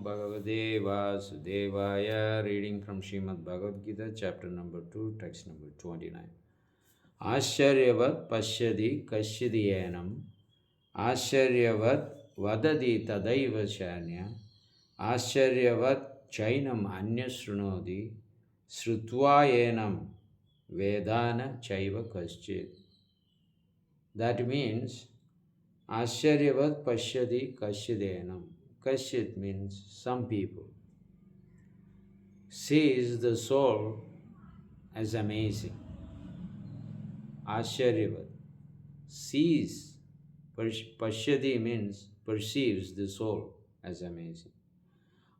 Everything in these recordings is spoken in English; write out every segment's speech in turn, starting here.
Bhagavate Vasudevaya. Reading from Srimad Bhagavad Gita, chapter number 2, text number 29. Asharyavat pashyadi kashyadiyanam. Asharyavat vadadi tadaiva chanya. Asharyavat chainam anyasrunodi. Srutvayenam vedana chaiva kaschit. That means Asharyavat pashyadi kasyadenam. Kasyat means some people. Sees the soul as amazing. Asharyavat. Sees. Pashyadi means perceives the soul as amazing.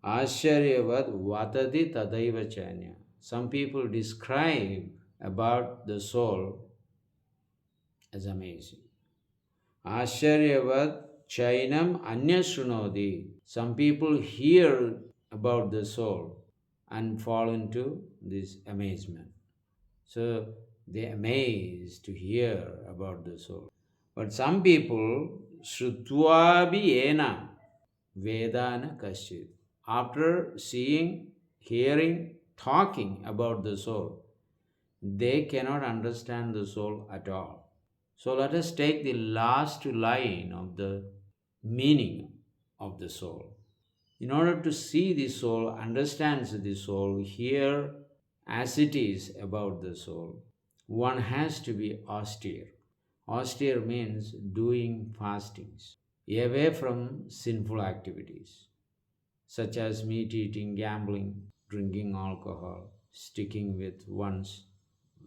Asharyavat vatati tadaiva chanya. Some people describe about the soul as amazing. Asharyavat chainam anyasrunodi. Some people hear about the soul and fall into this amazement. So they amazed to hear about the soul. But some people, shrutvabi ena vedana kaschit. After seeing, hearing, talking about the soul, they cannot understand the soul at all. So let us take the last line of the meaning of the soul. In order to see the soul, understand the soul, hear as it is about the soul, one has to be austere. Austere means doing fastings, away from sinful activities, such as meat eating, gambling, drinking alcohol, sticking with one's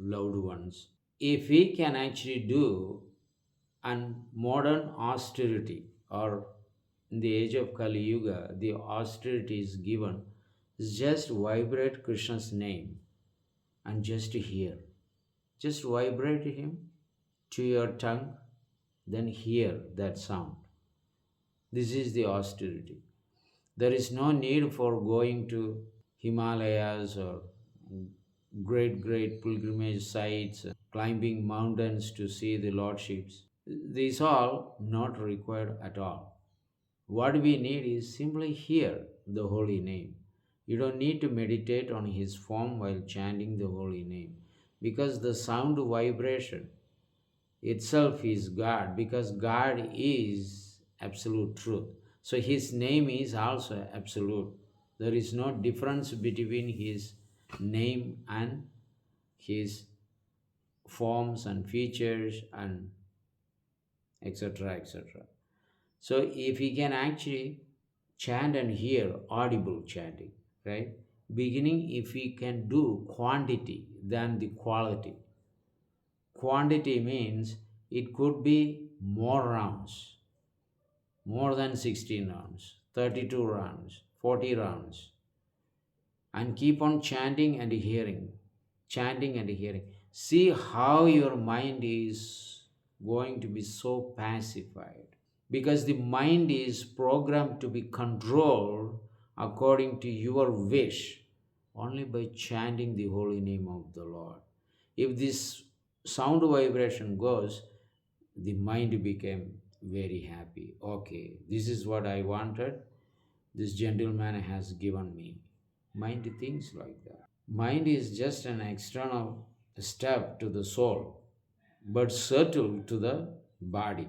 loved ones. If we can actually do and modern austerity, or in the age of Kali Yuga, the austerity is given, just vibrate Krishna's name and just hear. Just vibrate him to your tongue, then hear that sound. This is the austerity. There is no need for going to Himalayas or great pilgrimage sites, climbing mountains to see the lordships. These all not required at all. What we need is simply hear the holy name. You don't need to meditate on his form while chanting the holy name, because the sound vibration itself is God, because God is absolute truth. So his name is also absolute. There is no difference between his name and his forms and features and etc. etc. So if we can actually chant and hear audible chanting, right? Beginning, if we can do quantity than the quality. Quantity means it could be more rounds, more than 16 rounds, 32 rounds, 40 rounds, and keep on chanting and hearing, chanting and hearing. See how your mind is going to be so pacified, because the mind is programmed to be controlled according to your wish only by chanting the holy name of the Lord. If this sound vibration goes, the mind became very happy. Okay, this is what I wanted. This gentleman has given me. Mind thinks like that. Mind is just an external step to the soul, but subtle to the body.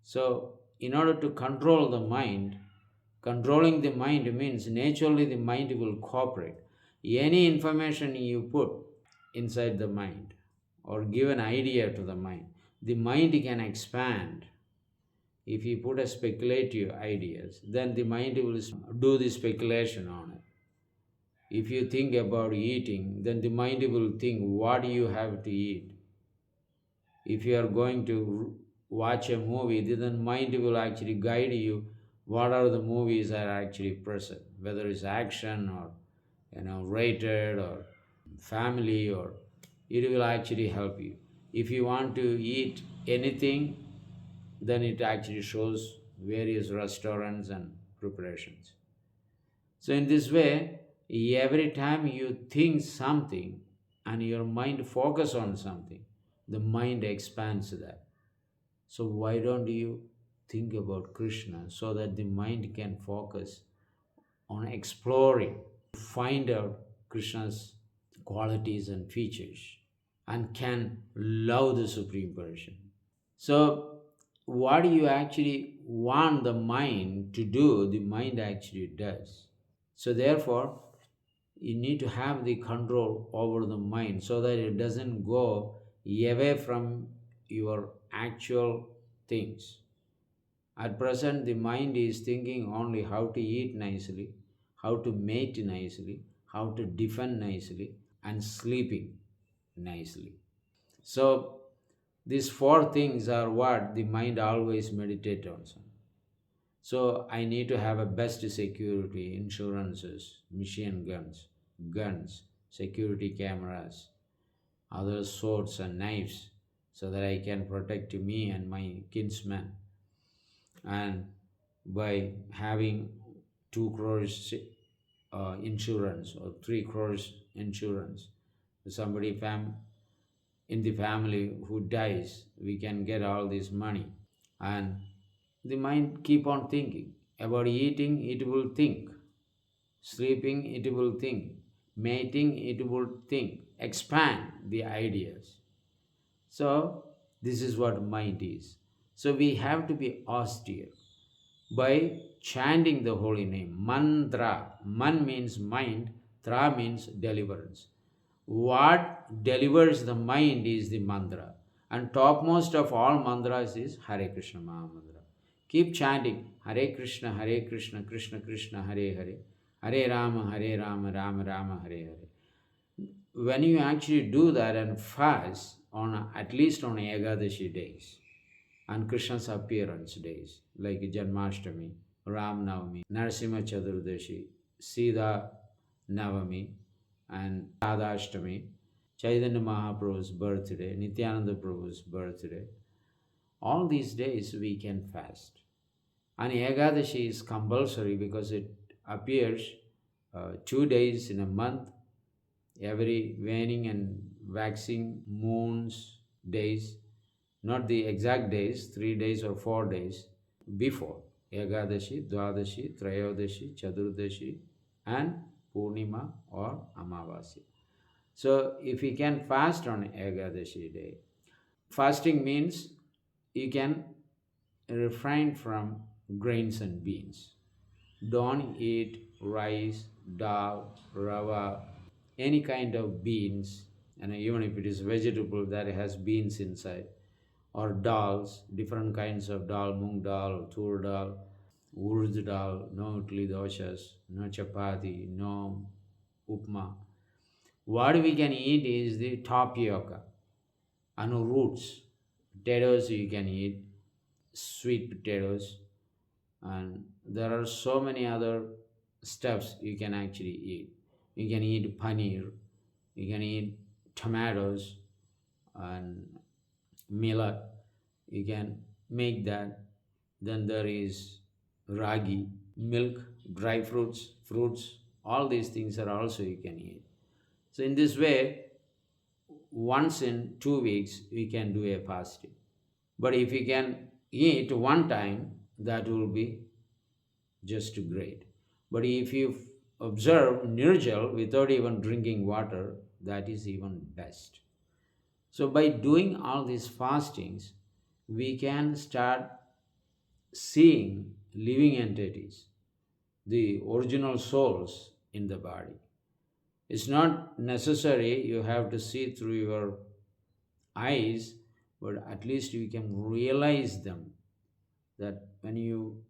So, in order to control the mind, controlling the mind means naturally the mind will cooperate. Any information you put inside the mind or give an idea to the mind can expand. If you put a speculative ideas, then the mind will do the speculation on it. If you think about eating, then the mind will think what you have to eat. If you are going to watch a movie, then mind will actually guide you what are the movies are actually present, whether it's action or rated or family, or it will actually help you. If you want to eat anything, then it actually shows various restaurants and preparations. So in this way, every time you think something and your mind focus on something, the mind expands that. So why don't you think about Krishna so that the mind can focus on exploring, find out Krishna's qualities and features, and can love the Supreme Person. So, what you actually want the mind to do, the mind actually does. So, therefore, you need to have the control over the mind so that it doesn't go away from your actual things. At present, the mind is thinking only how to eat nicely, how to mate nicely, how to defend nicely, and sleeping nicely. So, these four things are what the mind always meditates on. So, I need to have a best security, insurances, machine guns, security cameras, other swords and knives, so that I can protect me and my kinsmen. And by having 2 crores insurance or 3 crores insurance, somebody in the family who dies, we can get all this money. And the mind keep on thinking about eating, it will think, sleeping, it will think, mating, it will think, expand the ideas. So this is what mind is. So we have to be austere by chanting the holy name. Mantra. Man means mind, tra means deliverance. What delivers the mind is the mantra. And topmost of all mantras is Hare Krishna Mahamantra. Keep chanting Hare Krishna, Krishna Krishna, Hare Hare. Hare Rama, Rama Rama, Hare Hare. When you actually do that and fast on at least on Ekadashi days, and Krishna's appearance days like Janmashtami, Ram Navami, Narasimha Chaturdashi, Sita Navami, and Radhashtami, Chaitanya Mahaprabhu's birthday, Nityananda Prabhu's birthday. All these days we can fast. And Ekadashi is compulsory because it appears 2 days in a month, every waning and waxing moons days, not the exact days, 3 days or 4 days before Ekadashi, Dwadashi, Trayodashi, Chaturdashi, and Purnima or Amavasya. So, if you can fast on Ekadashi day, fasting means you can refrain from grains and beans. Don't eat rice, dal, rava, any kind of beans, and even if it is vegetable that has beans inside, or dals, different kinds of dal, mung dal, tur dal, urd dal, no idli doshas, no chapati, no upma. What we can eat is the tapioca and roots. Potatoes you can eat, sweet potatoes, and there are so many other stuffs you can actually eat. You can eat paneer, you can eat tomatoes and millet, you can make that. Then there is ragi, milk, dry fruits, all these things are also you can eat. So in this way, once in 2 weeks we can do a fasting. But if you can eat one time, that will be just great. But if you observe nirjal without even drinking water, that is even best. So by doing all these fastings, we can start seeing living entities, the original souls in the body. It's not necessary you have to see through your eyes, but at least you can realize them. That when you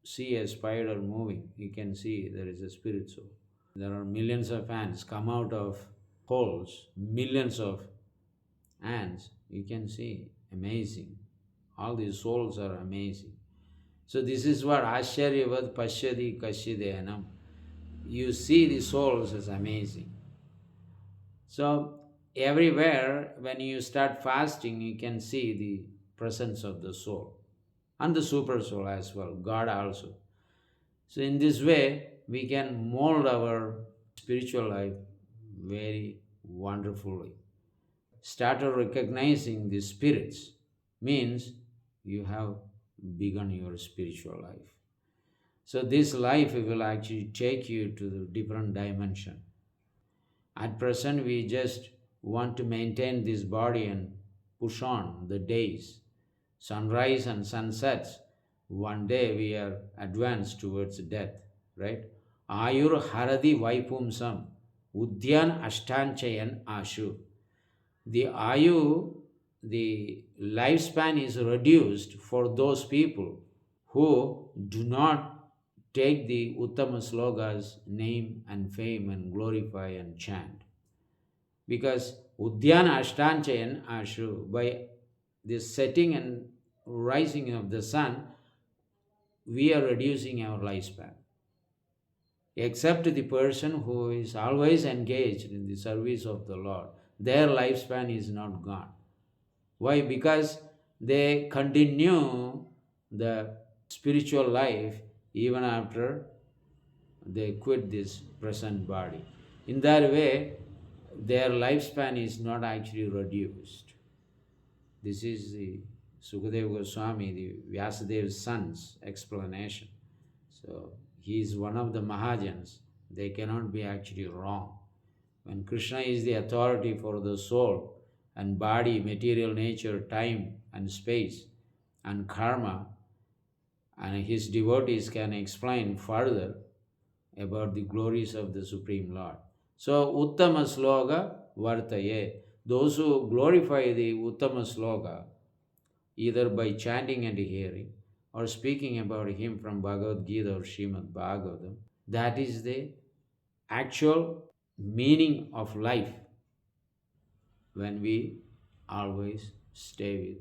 see a spider moving, you can see there is a spirit soul. There are millions of ants come out of holes, millions of ants. You can see, amazing. All these souls are amazing. So this is what Asharyavad Pashyadi Kashyideyanam. You see the souls as amazing. So everywhere when you start fasting, you can see the presence of the soul and the super soul as well, God also. So in this way, we can mold our spiritual life very wonderfully. Started recognizing the spirits means you have begun your spiritual life. So this life will actually take you to the different dimension. At present, we just want to maintain this body and push on the days, sunrise and sunsets. One day we are advanced towards death, right? Ayur haradi vaipumsam, udyan ashtanchayan ashu. The ayu, the lifespan is reduced for those people who do not take the Uttama slogas, name and fame and glorify and chant. Because Udyana Ashtanchayan Ashu, by the setting and rising of the sun, we are reducing our lifespan. Except the person who is always engaged in the service of the Lord, their lifespan is not gone. Why? Because they continue the spiritual life even after they quit this present body. In that way, their lifespan is not actually reduced. This is the Sukadeva Goswami, the Vyasadev's son's explanation. So he is one of the Mahajans. They cannot be actually wrong. When Krishna is the authority for the soul and body, material nature, time and space and karma, and his devotees can explain further about the glories of the Supreme Lord. So, Uttama Sloga Vartaye. Those who glorify the Uttama Sloga, either by chanting and hearing, or speaking about him from Bhagavad Gita or Srimad Bhagavatam, that is the actual meaning of life when we always stay with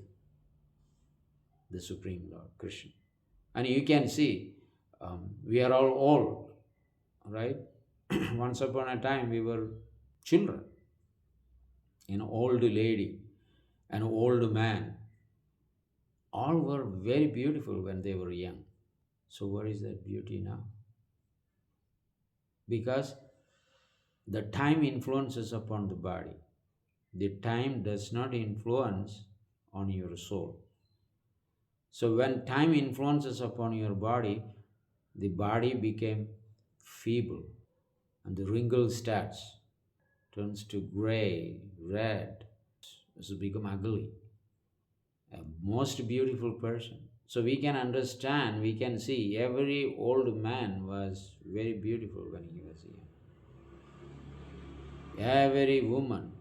the Supreme Lord, Krishna. And you can see, we are all old, right? Once upon a time, we were children. An old lady, an old man, all were very beautiful when they were young. So, what is that beauty now? Because the time influences upon the body. The time does not influence on your soul. So when time influences upon your body, the body became feeble and the wrinkle starts, turns to gray, red, so become ugly. A most beautiful person. So we can understand, we can see every old man was very beautiful when he was young. Every woman,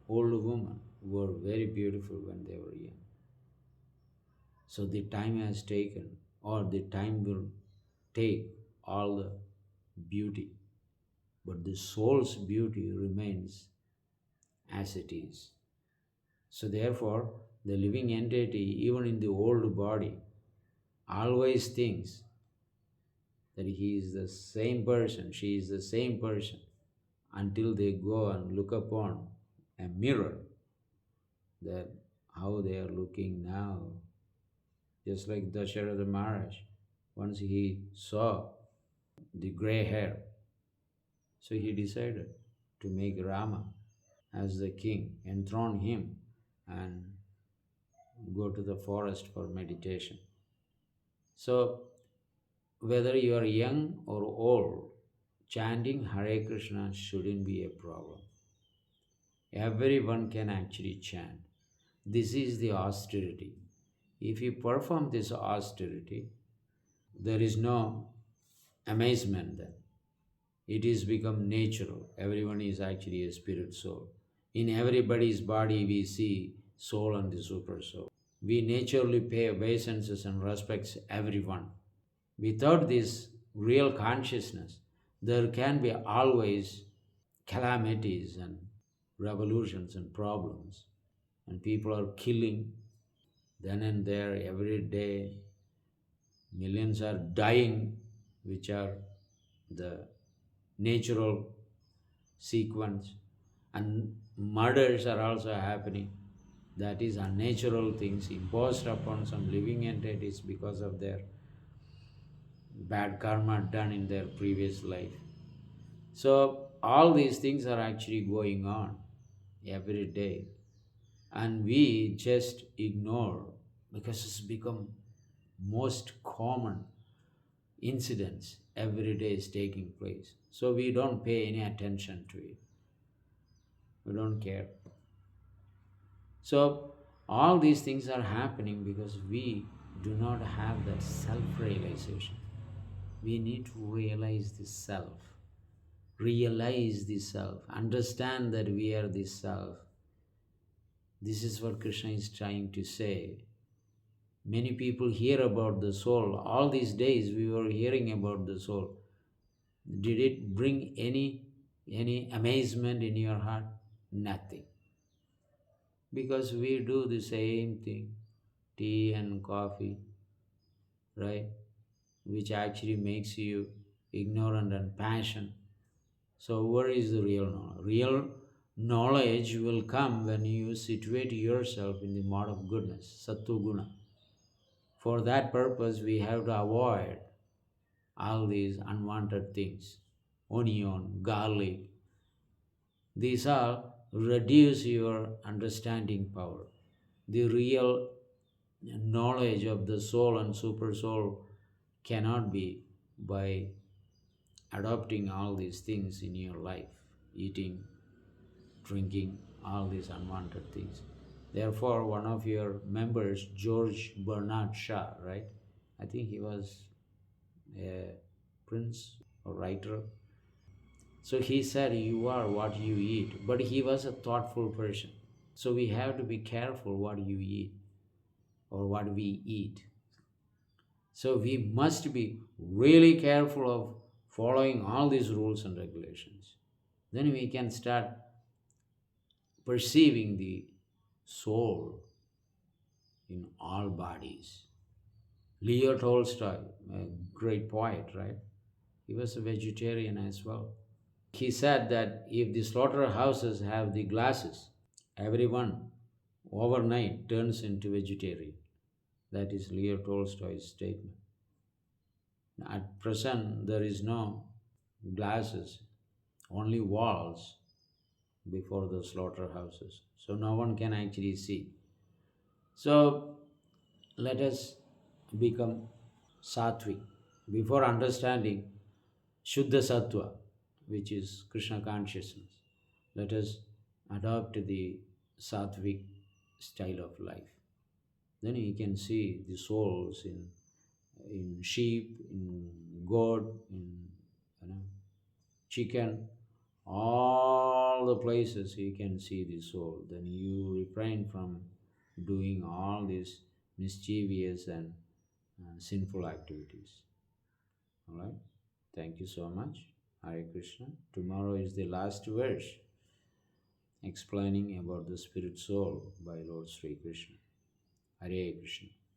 old woman, were very beautiful when they were young. So the time has taken, or the time will take all the beauty, but the soul's beauty remains as it is. So therefore, the living entity, even in the old body, always thinks that he is the same person, she is the same person, until they go and look upon a mirror, that how they are looking now. Just like Dasharatha Maharaj, once he saw the gray hair, so he decided to make Rama as the king, enthrone him, and go to the forest for meditation. So, whether you are young or old, chanting Hare Krishna shouldn't be a problem. Everyone can actually chant. This is the austerity. If you perform this austerity, there is no amazement then. It is become natural. Everyone is actually a spirit soul. In everybody's body, we see soul and the super soul. We naturally pay obeisances and respects everyone. Without this real consciousness, there can be always calamities and revolutions and problems. And people are killing then and there every day. Millions are dying, which are the natural sequence, and murders are also happening. That is unnatural things imposed upon some living entities because of their bad karma done in their previous life. So all these things are actually going on every day, and we just ignore because it's become most common. incidents every day is taking place. So we don't pay any attention to it. We don't care. So all these things are happening because we do not have that self-realization. We need to realize the self. Realize the self. Understand that we are the self. This is what Krishna is trying to say. Many people hear about the soul. All these days we were hearing about the soul. Did it bring any amazement in your heart? Nothing. Because we do the same thing, tea and coffee, right? Which actually makes you ignorant and passion. So where is the real knowledge? Real knowledge will come when you situate yourself in the mode of goodness, sattva guna. For that purpose, we have to avoid all these unwanted things. Onion, garlic, these all reduce your understanding power. The real knowledge of the soul and super soul cannot be by adopting all these things in your life, eating, drinking, all these unwanted things. Therefore, one of your members, George Bernard Shaw, right? I think he was a prince or writer. So he said, "You are what you eat." But he was a thoughtful person. So we have to be careful what you eat or what we eat. So we must be really careful of following all these rules and regulations. Then we can start perceiving the soul in all bodies. Leo Tolstoy, a great poet, right? He was a vegetarian as well. He said that if the slaughterhouses have the glasses, everyone overnight turns into vegetarian. That is Leo Tolstoy's statement. At present, there is no glasses, only walls before the slaughterhouses. So no one can actually see. So let us become sattvic. Before understanding Shuddha Sattva, which is Krishna consciousness, let us adopt the sattvic style of life. Then you can see the souls in sheep, in goat, in chicken, all the places you can see the soul. Then you refrain from doing all these mischievous and sinful activities. All right. Thank you so much. Hare Krishna. Tomorrow is the last verse explaining about the spirit soul by Lord Sri Krishna. Hare Krishna.